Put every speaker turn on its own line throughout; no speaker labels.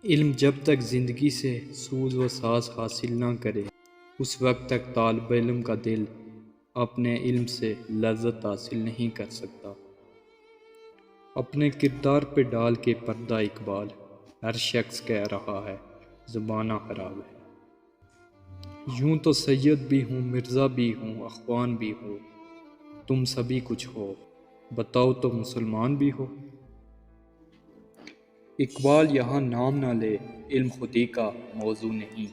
علم جب تک زندگی سے سوز و ساز حاصل نہ کرے اس وقت تک طالب علم کا دل اپنے علم سے لذت حاصل نہیں کر سکتا۔ اپنے کردار پہ ڈال کے پردہ اقبال، ہر شخص کہہ رہا ہے زمانہ خراب ہے۔ یوں تو سید بھی ہوں، مرزا بھی ہوں، اخوان بھی ہوں، تم سبھی کچھ ہو، بتاؤ تو مسلمان بھی ہو۔ اقبال یہاں نام نہ لے، علم خودی کا موضوع نہیں۔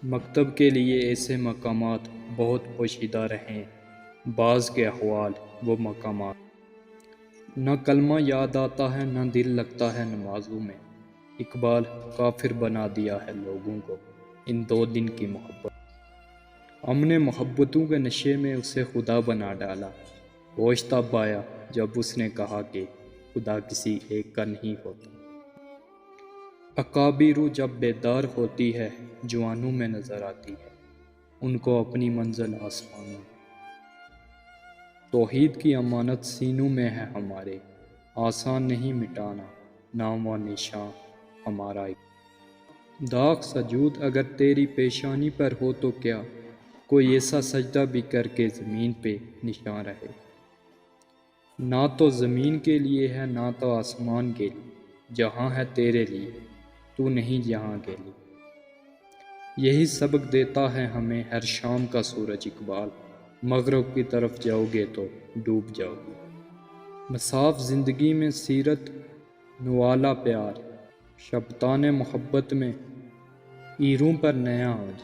مکتب کے لیے ایسے مقامات بہت پوشیدہ رہیں، بعض کے احوال وہ مقامات۔ نہ کلمہ یاد آتا ہے، نہ دل لگتا ہے نمازوں میں۔ اقبال کافر بنا دیا ہے لوگوں کو ان 2 دن کی محبت۔ ہم نے محبتوں کے نشے میں اسے خدا بنا ڈالا۔ ہوش تب آیا جب اس نے کہا کہ خدا کسی ایک کا نہیں ہوتا۔ اکابر جب بیدار ہوتی ہے جوانوں میں نظر آتی ہے، ان کو اپنی منزل آسمانوں میں۔ توحید کی امانت سینوں میں ہے ہمارے، آسان نہیں مٹانا نام و نشاں ہمارا۔ داغ سجود اگر تیری پیشانی پر ہو تو کیا کوئی ایسا سجدہ بھی کر کے زمین پہ نشاں رہے۔ نہ تو زمین کے لیے ہے، نہ تو آسمان کے لیے، جہاں ہے تیرے لیے، تو نہیں جہاں کے لیے۔ یہی سبق دیتا ہے ہمیں ہر شام کا سورج اقبال، مغرب کی طرف جاؤ گے تو ڈوب جاؤ گے۔ مصاف زندگی میں سیرت نوالا پیار، شبطان محبت میں ایروں پر نیا آج۔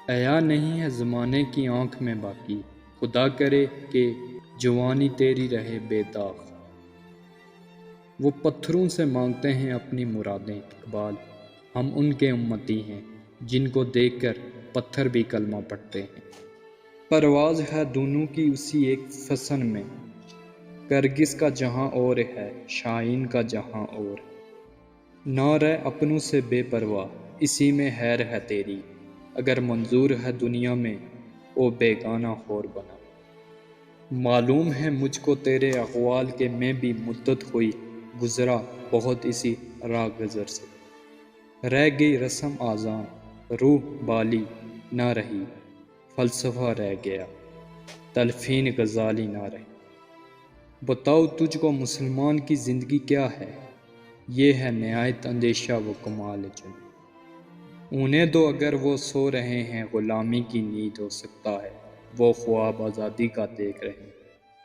عیا نہیں ہے زمانے کی آنکھ میں باقی، خدا کرے کہ جوانی تیری رہے بے داغ۔ وہ پتھروں سے مانگتے ہیں اپنی مرادیں اقبال، ہم ان کے امتی ہیں جن کو دیکھ کر پتھر بھی کلمہ پڑھتے ہیں۔ پرواز ہے دونوں کی اسی ایک فسن میں، کرگس کا جہاں اور ہے، شاہین کا جہاں اور۔ نہ رہ اپنوں سے بے پرواہ، اسی میں خیر ہے تیری، اگر منظور ہے دنیا میں او بیگانہ خور بنا۔ معلوم ہے مجھ کو تیرے اقوال کہ میں بھی مدت ہوئی گزرا بہت اسی راہ گزر سے۔ رہ گئی رسم آذان، روح بالی نہ رہی، فلسفہ رہ گیا، تلفین غزالی نہ رہی۔ بتاؤ تجھ کو مسلمان کی زندگی کیا ہے، یہ ہے نہایت اندیشہ و کمال جنوں۔ انہیں دو اگر وہ سو رہے ہیں غلامی کی نیند، ہو سکتا ہے وہ خواب آزادی کا دیکھ رہے ہیں۔